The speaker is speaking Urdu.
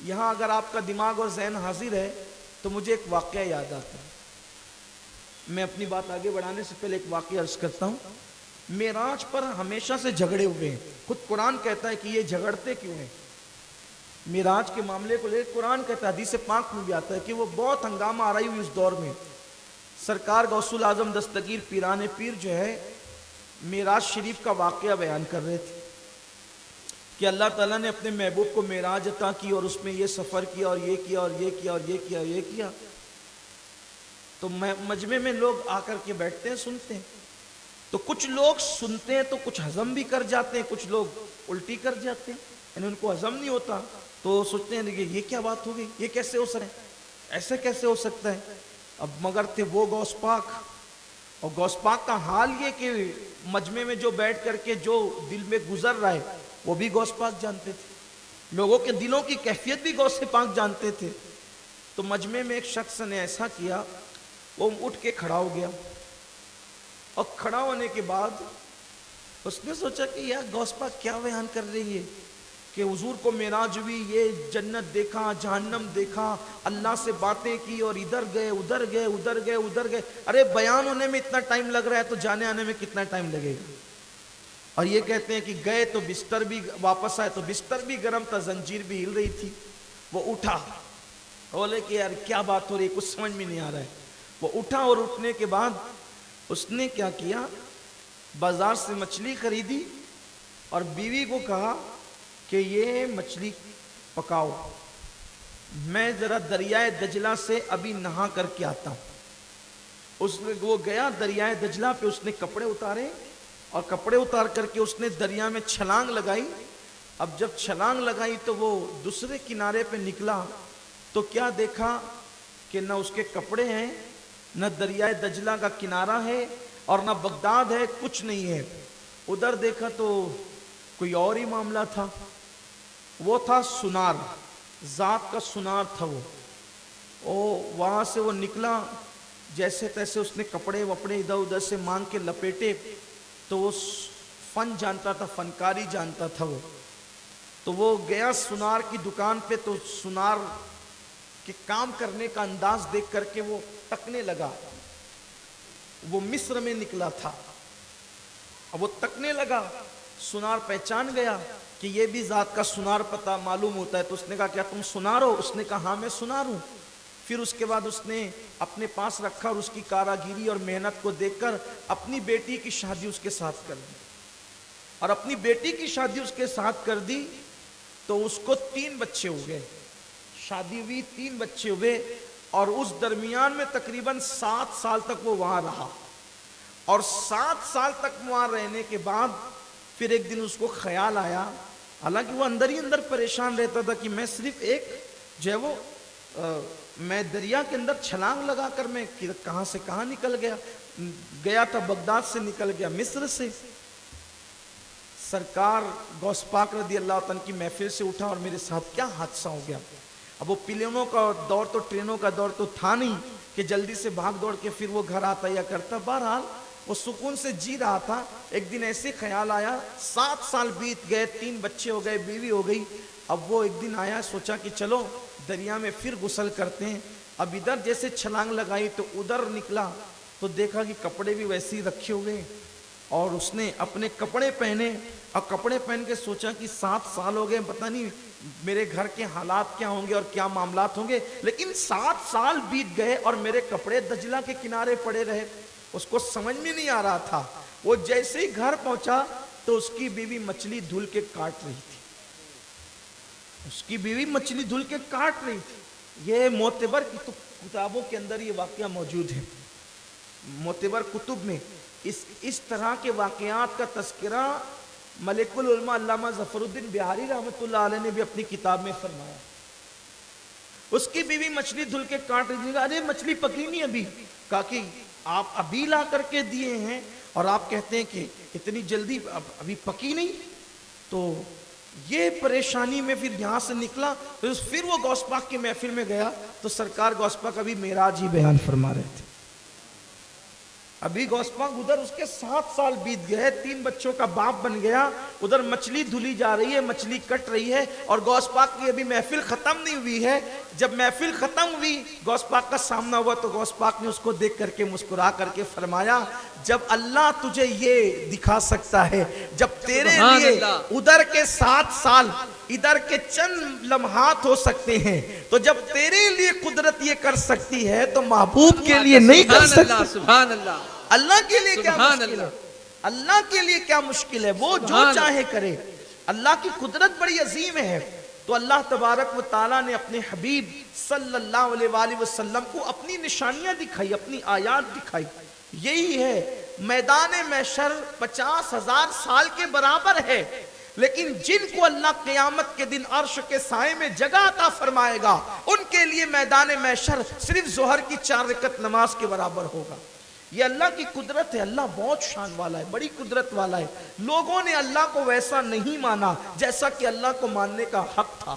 یہاں اگر آپ کا دماغ اور ذہن حاضر ہے تو مجھے ایک واقعہ یاد آتا ہے. میں اپنی بات آگے بڑھانے سے پہلے ایک واقعہ عرض کرتا ہوں. معراج پر ہمیشہ سے جھگڑے ہوئے ہیں. خود قرآن کہتا ہے کہ یہ جھگڑتے کیوں ہیں. معراج کے معاملے کو لے قرآن کہتا ہے, حدیث پاک میں بھی آتا ہے کہ وہ بہت ہنگامہ آرائی ہوئی اس دور میں. سرکار غوث الاعظم دستگیر پیران پیر جو ہے معراج شریف کا واقعہ بیان کر رہے تھے کہ اللہ تعالیٰ نے اپنے محبوب کو معراج عطا کی اور اس میں یہ سفر کیا اور یہ کیا اور یہ کیا اور یہ کیا اور یہ کیا. تو مجمع میں لوگ آ کر کے بیٹھتے ہیں, سنتے ہیں. تو کچھ لوگ سنتے ہیں تو کچھ ہضم بھی کر جاتے ہیں, کچھ لوگ الٹی کر جاتے ہیں, یعنی ان کو ہضم نہیں ہوتا تو سوچتے ہیں کہ یہ کیا بات ہو گئی, یہ کیسے ہو سکتا ہے, ایسے کیسے ہو سکتا ہے. اب مگر تھے وہ غوث پاک, اور غوث پاک کا حال یہ کہ مجمع میں جو بیٹھ کر کے جو دل میں گزر رہا ہے وہ بھی غوث پاک جانتے تھے, لوگوں کے دلوں کی کیفیت بھی غوث پاک جانتے تھے. تو مجمع میں ایک شخص نے ایسا کیا, وہ اٹھ کے کھڑا ہو گیا, اور کھڑا ہونے کے بعد اس نے سوچا کہ یار غوث پاک کیا بیان کر رہی ہے کہ حضور کو معراج ہوئی, یہ جنت دیکھا, جہنم دیکھا, اللہ سے باتیں کی اور ادھر گئے ادھر گئے ادھر گئے ادھر گئے. ارے بیان ہونے میں اتنا ٹائم لگ رہا ہے تو جانے آنے میں کتنا ٹائم لگے گا. اور یہ کہتے ہیں کہ گئے تو بستر بھی, واپس آئے تو بستر بھی گرم تھا, زنجیر بھی ہل رہی تھی. وہ اٹھا, بولے کہ یار کیا بات ہو رہی ہے, کچھ سمجھ میں نہیں آ رہا ہے. وہ اٹھا اور اٹھنے کے بعد اس نے کیا کیا, بازار سے مچھلی خریدی اور بیوی کو کہا کہ یہ مچھلی پکاؤ, میں ذرا دریائے دجلہ سے ابھی نہا کر کے آتا ہوں. وہ گیا دریائے دجلہ پہ, اس نے کپڑے اتارے اور کپڑے اتار کر کے اس نے دریا میں چھلانگ لگائی. اب جب چھلانگ لگائی تو وہ دوسرے کنارے پہ نکلا تو کیا دیکھا کہ نہ اس کے کپڑے ہیں, نہ دریائے دجلہ کا کنارہ ہے اور نہ بغداد ہے, کچھ نہیں ہے. ادھر دیکھا تو کوئی اور ہی معاملہ تھا. وہ تھا سنار, ذات کا سنار تھا وہ. وہاں سے وہ نکلا, جیسے تیسے اس نے کپڑے وپڑے ادھر ادھر سے مانگ کے لپیٹے, تو وہ فن جانتا تھا, فنکاری جانتا تھا وہ. تو وہ گیا سنار کی دکان پہ, تو سنار کے کام کرنے کا انداز دیکھ کر کے وہ تکنے لگا. وہ مصر میں نکلا تھا, اب وہ تکنے لگا. سنار پہچان گیا کہ یہ بھی ذات کا سنار پتہ معلوم ہوتا ہے. تو اس نے کہا کیا تم سنار ہو؟ اس نے کہا ہاں میں سنار ہوں. پھر اس کے بعد اس نے اپنے پاس رکھا اور اس کی کاراگیری اور محنت کو دیکھ کر اپنی بیٹی کی شادی اس کے ساتھ کر دی. اور اپنی بیٹی کی شادی اس کے ساتھ کر دی تو اس کو 3 بچے ہو گئے. شادی ہوئی, 3 بچے ہوئے, اور اس درمیان میں تقریباً 7 سال تک وہ وہاں رہا. اور 7 سال تک وہاں رہنے کے بعد پھر ایک دن اس کو خیال آیا, حالانکہ وہ اندر ہی اندر پریشان رہتا تھا کہ میں صرف ایک جو ہے وہ میں دریا کے اندر چھلانگ لگا کر میں کہاں سے کہاں نکل گیا تھا, بغداد سے نکل گیا, مصر سے. سرکار غوث پاک رضی اللہ تعالیٰ کی محفل سے اٹھا اور میرے ساتھ کیا حادثہ ہو گیا. اب وہ پلینوں کا دور تو ٹرینوں کا دور تو تھا نہیں کہ جلدی سے بھاگ دوڑ کے پھر وہ گھر آتا یا کرتا. بہرحال وہ سکون سے جی رہا تھا. ایک دن ایسے خیال آیا, 7 سال بیت گئے, 3 بچے ہو گئے, بیوی ہو گئی. اب وہ ایک دن آیا, سوچا کہ چلو دریا میں پھر غسل کرتے ہیں. اب ادھر جیسے چھلانگ لگائی تو ادھر نکلا تو دیکھا کہ کپڑے بھی ویسے ہی رکھے ہوئے, اور اس نے اپنے کپڑے پہنے, اور کپڑے پہن کے سوچا کہ 7 سال ہو گئے, پتہ نہیں میرے گھر کے حالات کیا ہوں گے اور کیا معاملات ہوں گے, لیکن 7 سال بیت گئے اور میرے کپڑے دجلہ کے کنارے پڑے رہے. اس کو سمجھ میں نہیں آ رہا تھا. وہ جیسے ہی گھر پہنچا تو اس کی بیوی مچھلی دھل کے کاٹ رہی تھی. اس کی بیوی مچھلی دھل کے کاٹ رہی تھی. یہ معتبر کتابوں کے اندر یہ واقعہ موجود ہے. معتبر کتب میں اس طرح کے واقعات کا تذکرہ ملک العلماء علامہ ظفر الدین بہاری رحمۃ اللہ علیہ نے بھی اپنی کتاب میں فرمایا. اس کی بیوی مچھلی دھل کے کاٹ رہی تھی. ارے مچھلی پکی نہیں ابھی. کہا کہ آپ ابھی لا کر کے دیے ہیں اور آپ کہتے ہیں کہ اتنی جلدی ابھی پکی نہیں. تو یہ پریشانی میں پھر یہاں سے نکلا. پھر وہ غوث پاک کی محفل میں گیا تو سرکار غوث پاک ابھی معراج ہی بیان فرما رہے تھے. ابھی غوث پاک ادھر اس کے 7 سال بیت گئے، 3 بچوں کا باپ بن گیا، ادھر مچھلی دھلی جا رہی ہے، مچھلی کٹ رہی ہے، اور غوث پاک کی ابھی محفل ختم نہیں ہوئی ہے۔ جب محفل ختم ہوئی، غوث پاک کا سامنا ہوا تو غوث پاک نے اس کو دیکھ کر کے مسکرا کر کے فرمایا، جب اللہ تجھے یہ دکھا سکتا ہے، جب تیرے لیے ادھر کے 7 سال ادھر کے چند لمحات ہو سکتے ہیں، تو جب تیرے لیے قدرت یہ کر سکتی ہے تو محبوب کے لیے نہیں کر سکتی۔ سبحان اللہ، اللہ کے لیے کیا سبحان مشکل ہے؟ اللہ۔ اللہ کے لیے کیا مشکل ہے؟ وہ جو سبحان چاہے کرے۔ اللہ کی قدرت بڑی عظیم ہے۔ تو اللہ تبارک و تعالیٰ نے اپنے حبیب صلی اللہ علیہ وآلہ وسلم کو اپنی نشانیاں دکھائی، اپنی آیات دکھائی۔ یہی ہے میدان محشر 50,000 سال کے برابر ہے، لیکن جن کو اللہ قیامت کے دن عرش کے سائے میں جگہ عطا فرمائے گا، ان کے لیے میدان محشر صرف ظہر کی 4 رکعت نماز کے برابر ہوگا۔ یہ اللہ کی قدرت ہے۔ اللہ بہت شان والا ہے، بڑی قدرت والا ہے۔ لوگوں نے اللہ کو ویسا نہیں مانا جیسا کہ اللہ کو ماننے کا حق تھا۔